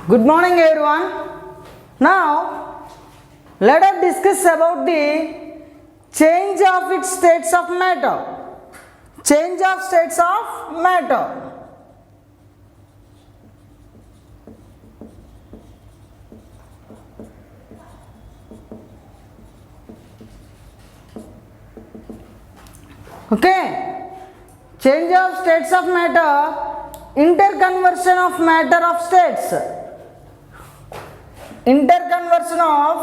Good morning everyone. Now let us discuss about the change of its states of matter. Change of states of matter. Okay. Change of states of matter, interconversion of matter of states. Interconversion of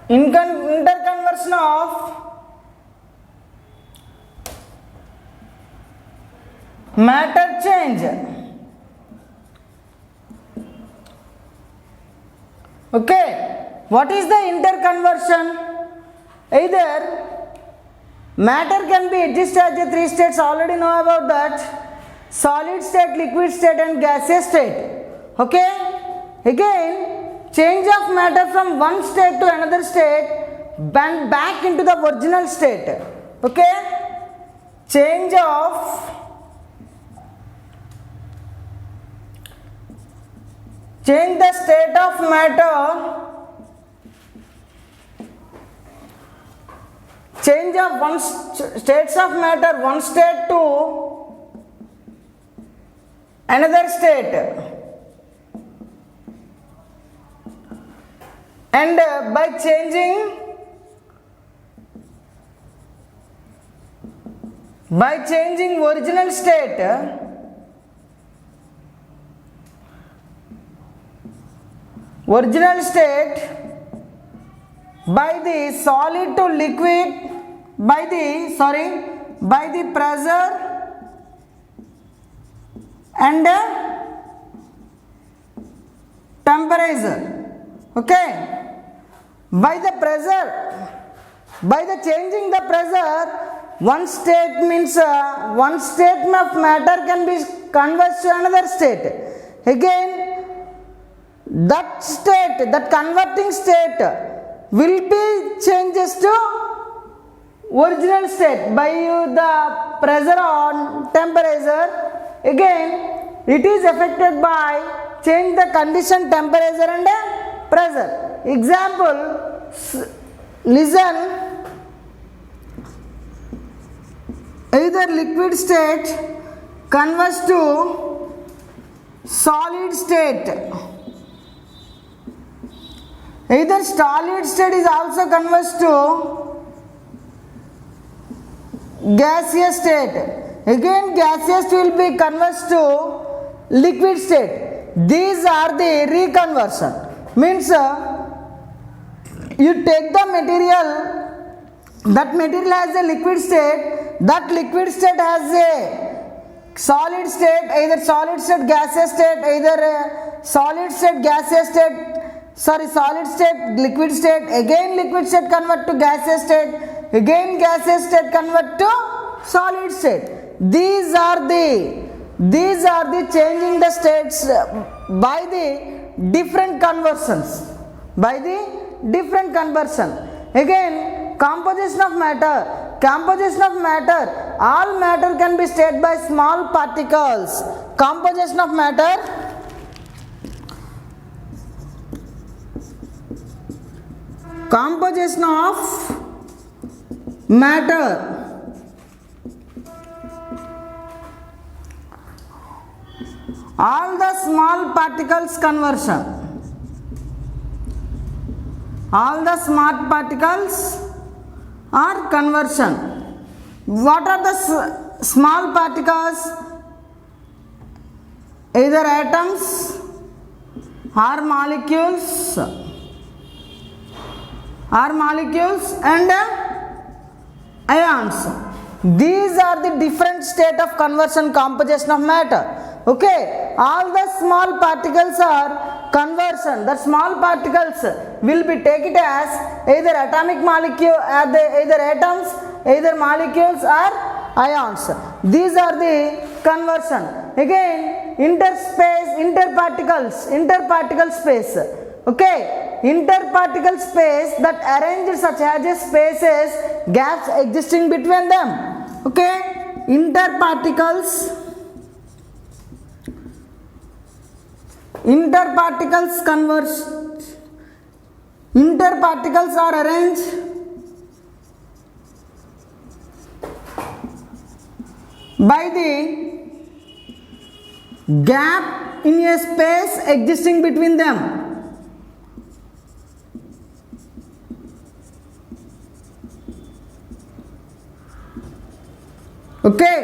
interconversion of matter change. Okay, what is the interconversion? Either matter can be adjusted as a three states, already know about that: solid state, liquid state and gaseous state. Okay, again change of matter from one state to another state, back into the original state. Okay, change the state of matter, change of one states of matter, one state to another state, and by changing original state, by the solid to liquid, by the pressure and temperature. Okay, by the changing the pressure, one state means one state of matter can be converted to another state. Again that converting state will be changes to original state by the pressure or temperature. Again it is affected by change the condition, temperature and pressure. Example, listen, either liquid state converts to solid state, either solid state is also converts to gaseous state. Again gaseous will be converts to liquid state. These are the reconversion. Means you take the material, that material has a liquid state, that liquid state has a solid state, either solid state gaseous state, either solid state gaseous state, solid state liquid state, again liquid state convert to gaseous state, again gaseous state convert to solid state. These are the changing the states by the different conversions, Again composition of matter, all matter can be stated by small particles. Composition of matter, all the small particles conversion, all the smart particles are conversion. What are the small particles? Either atoms or molecules and ions. These are the different state of conversion, composition of matter. Okay, all the small particles are conversion. The small particles will be taken as either atomic molecule, either atoms, either molecules or ions. These are the conversion. Again interparticle space. Okay, interparticle space that arranged such as spaces gaps existing between them. Okay, interparticles converge. Interparticles are arranged by the gap in a space existing between them. Okay,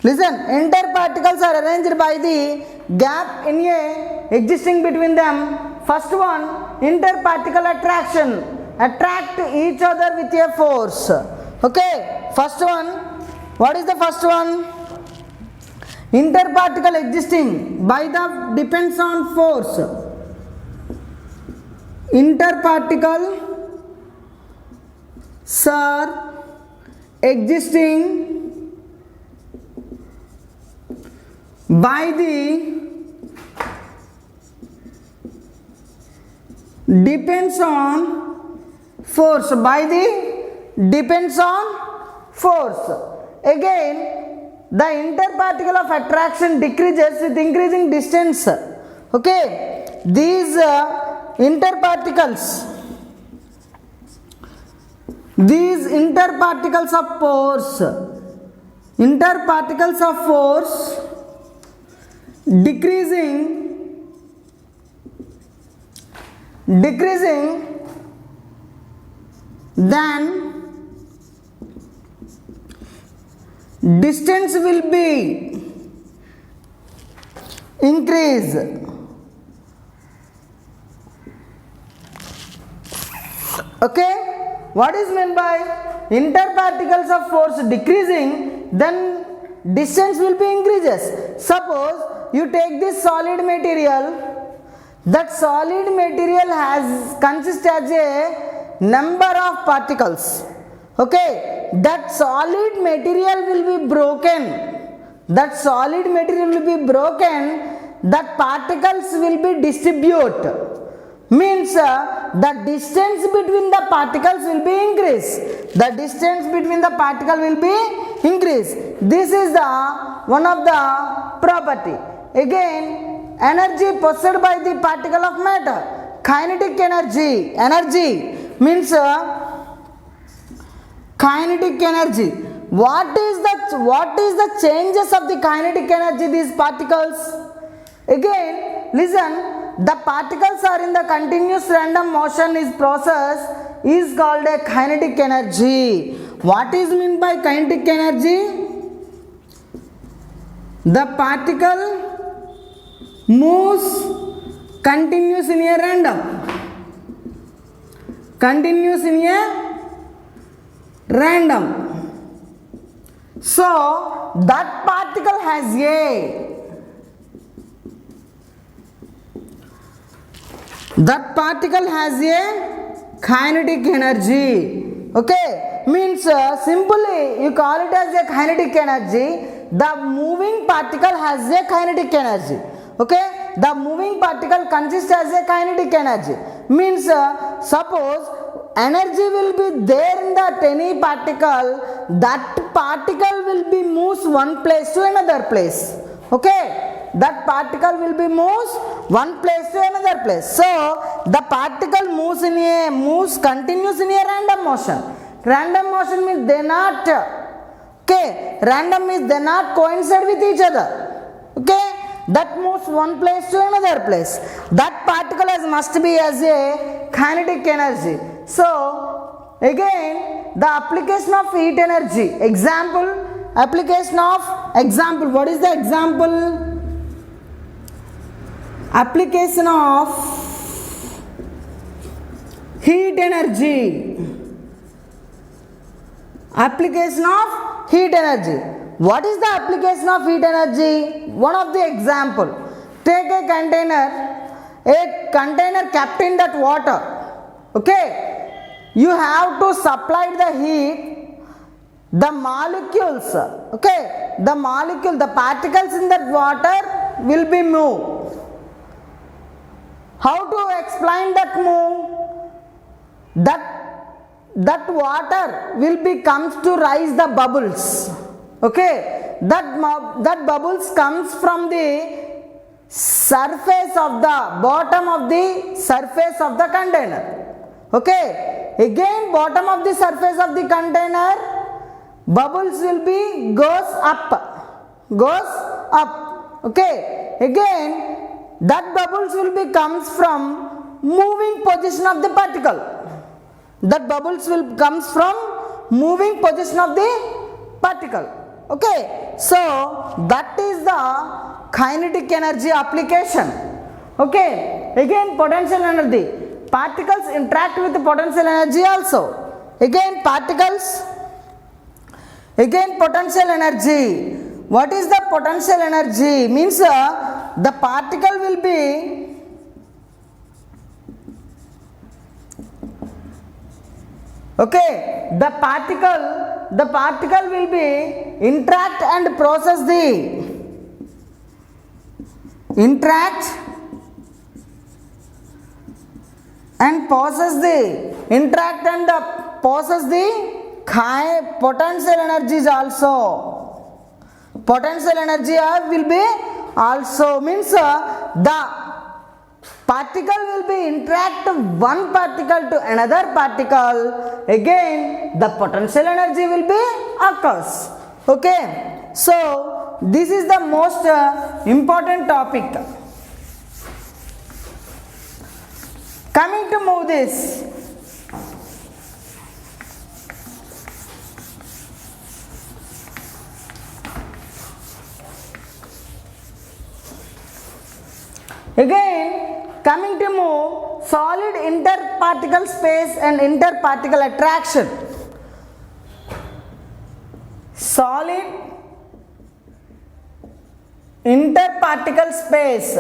listen, interparticles are arranged by the gap in a existing between them. First one, interparticle attraction, attract each other with a force. Okay, first one, what is the first one? Interparticle existing by the depends on force. Interparticle are existing by the depends on force, by the depends on force. Again, the interparticle of attraction decreases with increasing distance. Okay, these interparticles of force decreasing then distance will be increased. Okay, what is meant by interparticles of force decreasing, then distance will be increases. Suppose you take this solid material, that solid material consists as a number of particles. Okay, that solid material will be broken, that particles will be distributed, means the distance between the particles will be increased. This is the one of the property. Again, energy possessed by the particle of matter, kinetic energy means kinetic energy. What is the changes of the kinetic energy, these particles? Again, listen, the particles are in the continuous random motion. Is process is called a kinetic energy. What is meant by kinetic energy? The particle moves continuous in a random, so that particle has a kinetic energy. Okay, means simply you call it as a kinetic energy. The moving particle has a kinetic energy. Okay, the moving particle consists as a kinetic energy, means suppose energy will be there in that any particle, that particle will be moves one place to another place. Okay, that particle will be moves one place to another place. So the particle moves continuous in a random motion. Random motion means they not, okay, random means they not coincide with each other. Okay, that moves one place to another place. That particle must be as a kinetic energy. So again, the application of heat energy. Example, what is the example? Application of heat energy. What is the application of heat energy? One of the example, take a container kept in that water. Okay, you have to supply the heat, the molecules, okay, the particles in that water will be moved. How to explain that move? That that water will be comes to rise the bubbles. Okay, that bubbles comes from the surface of the bottom of the surface of the container. Okay, again bottom of the surface of the container, bubbles will be goes up. Okay, again that bubbles will be comes from moving position of the particle. That bubbles will comes from moving position of the particle. Okay, so that is the kinetic energy application. Okay, again potential energy, particles interact with the potential energy also. Again potential energy. What is the potential energy? Means the particle will be okay, the particle will be interact and process the interact and process the potential energies also. Potential energy will be also means the particle will be interact one particle to another particle, again the potential energy will be occurs. Okay, so this is the most important topic. Coming to move this, again coming to move solid interparticle space and interparticle attraction. Solid interparticle space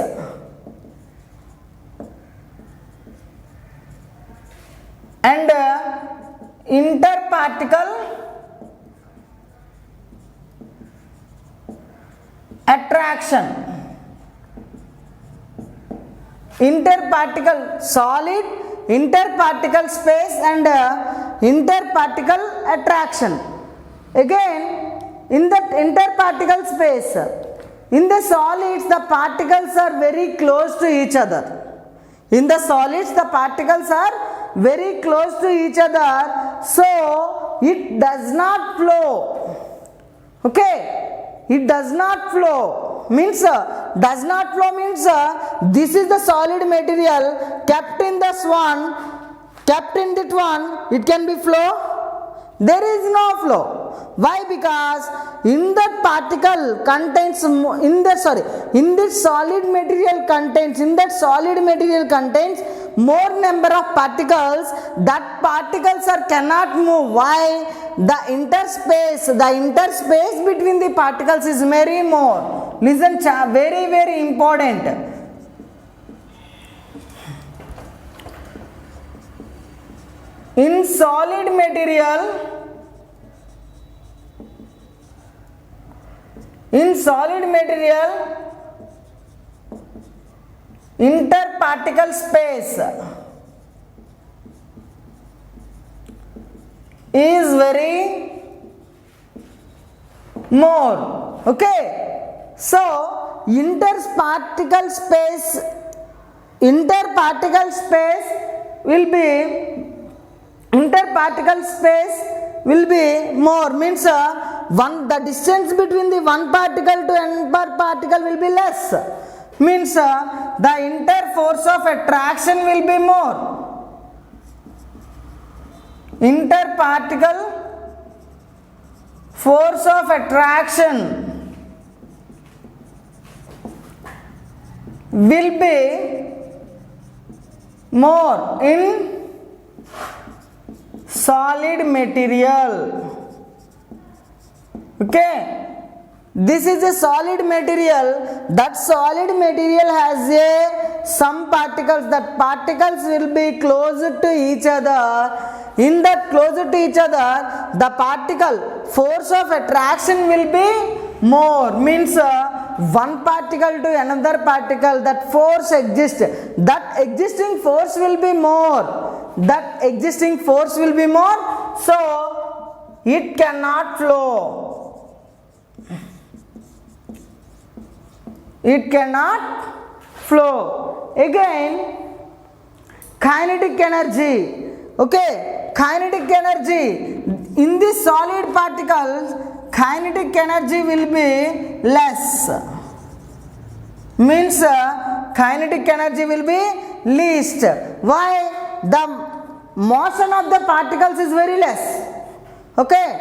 and interparticle attraction. Interparticle solid interparticle space and interparticle attraction. Again in the interparticle space, in the solids the particles are very close to each other. In the solids the particles are very close to each other, so it does not flow. Okay, it does not flow means this is the solid material kept in this one, kept in that one, it can be flow. There is no flow. Why? Because in that particle contains in that solid material contains more number of particles. That particles are cannot move. Why? The interspace between the particles is very more. Listen, very very important. In solid material interparticle space is very more. Okay, so interparticle space will be more, means the distance between the one particle to another particle will be less, means the interforce of attraction will be more. Interparticle force of attraction will be more in solid material. Okay, this is a solid material. That solid material has some particles. That particles will be closer to each other. In that closer to each other, the particle force of attraction will be more, means one particle to another particle, that force exists, that existing force will be more. that existing force will be more, so it cannot flow. It cannot flow. Again, kinetic energy. Okay, kinetic energy in the solid particles, kinetic energy will be less. Means kinetic energy will be least. Why? The motion of the particles is very less. Okay,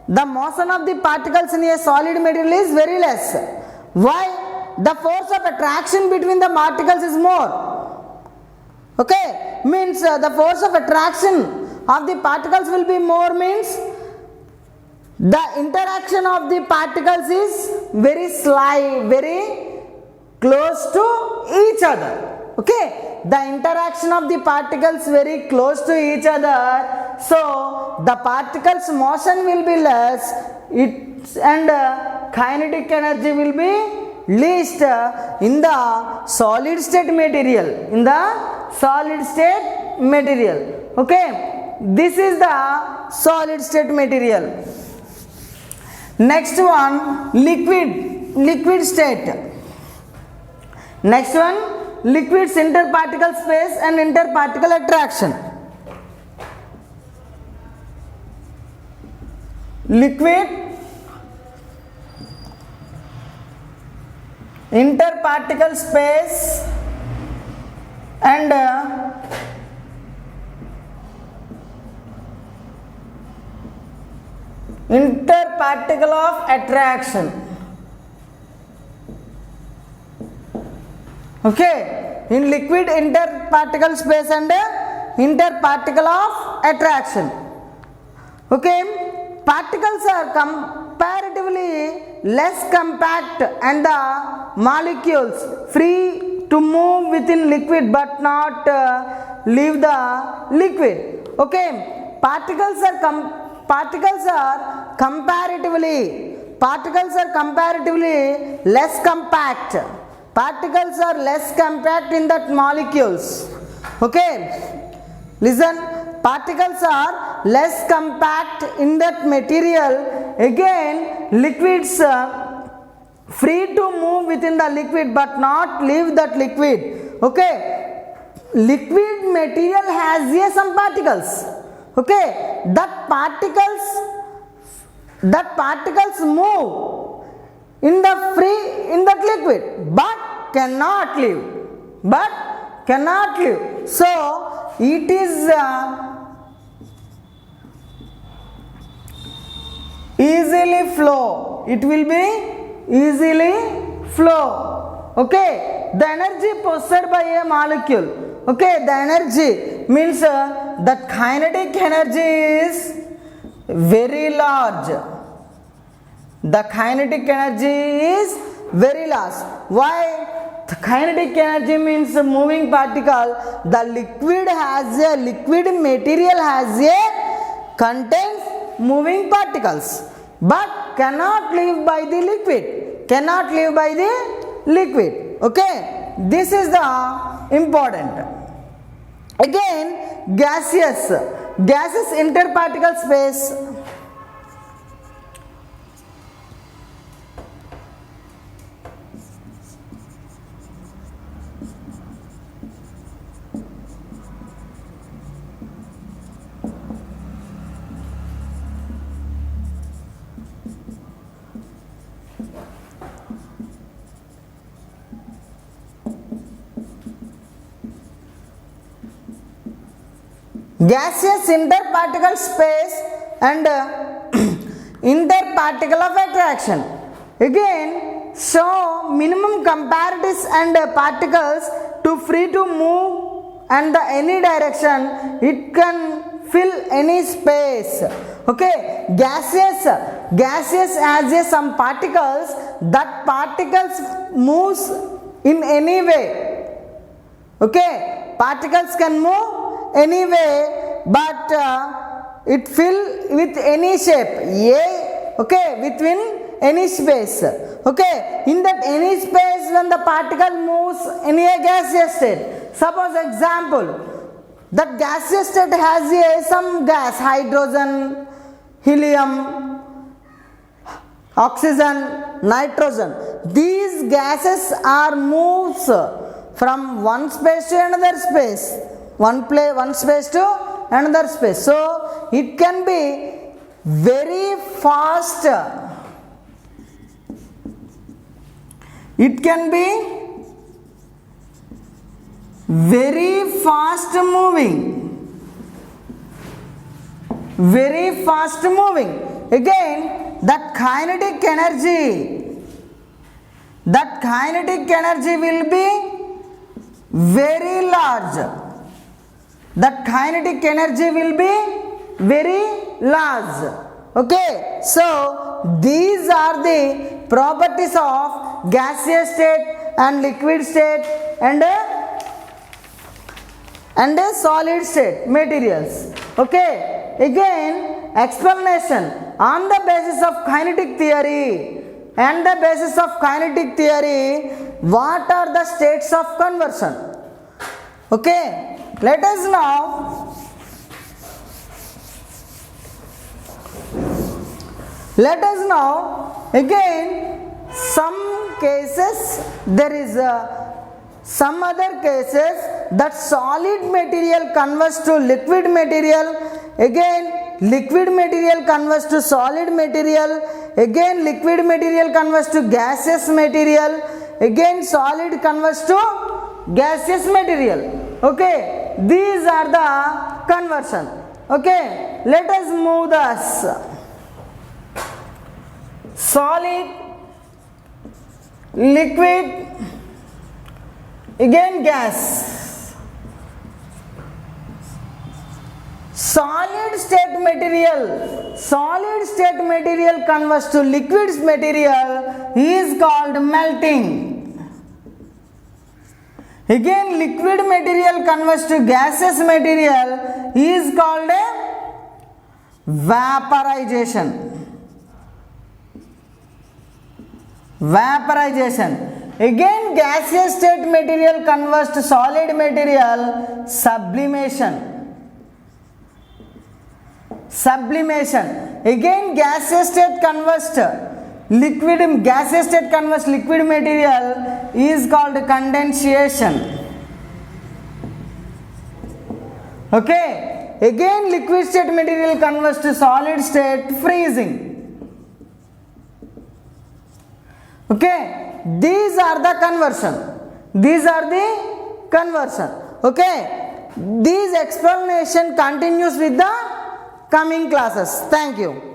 the motion of the particles in a solid material is very less. Why? The force of attraction between the particles is more. Okay, means the force of attraction of the particles will be more, means the interaction of the particles is very slight, very close to each other. Okay, the interaction of the particles very close to each other, so the particles motion will be less, and kinetic energy will be least in the solid state material. In the solid state material. Okay, this is the solid state material. Next one, liquid state. Next one, liquids interparticle space and interparticle attraction. Liquid interparticle space and interparticle of attraction. Okay, in liquid interparticle space and interparticle of attraction. Okay, particles are comparatively less compact and the molecules free to move within liquid but not leave the liquid. Okay, particles are comparatively less compact. Particles are less compact in that molecules. Okay, listen, particles are less compact in that material. Again, liquids free to move within the liquid but not leave that liquid. Okay, liquid material has some particles. Okay, that particles move in that liquid but cannot leave. So it is easily flow. It will be easily flow. Okay, the energy possessed by a molecule. Okay, the energy means the kinetic energy is very large. The kinetic energy is very large. Why? The kinetic energy means a moving particle. The liquid material contains moving particles but cannot live by the liquid. Okay, this is the important. Again, gases interparticle space. Gaseous interparticle space and interparticle of attraction. Again, so minimum comparatives and particles to free to move and the any direction. It can fill any space. Okay, gaseous has some particles. That particles moves in any way. Okay, particles can move anyway, but it fill with any shape. Okay, within any space. Okay, in that any space when the particle moves in a gaseous state. Suppose example, That gaseous state has some gas, hydrogen, helium, oxygen, nitrogen. These gases are moves from one space to another space, one space to another space. So it can be very fast. It can be very fast moving. Very fast moving. Again, that kinetic energy will be very large. That kinetic energy will be very large. Okay, so these are the properties of gaseous state and liquid state and solid state materials. Okay, again explanation on the basis of kinetic theory. And the basis of kinetic theory, what are the states of conversion? Okay, let us now again some cases, there is some other cases that solid material converts to liquid material, again liquid material converts to solid material, again liquid material converts to gaseous material, again solid converts to gaseous material. Okay, these are the conversion. Okay, let us move this. Solid, liquid, again gas. Solid state material converts to liquid material is called melting. Again liquid material converts to gaseous material is called vaporization. Again gaseous state material converts to solid material, sublimation. Again gaseous state converts liquid material is called condensation. Okay, again liquid state material converts to solid state, freezing. Okay, these are the conversion. Okay, this explanation continues with the coming classes. Thank you.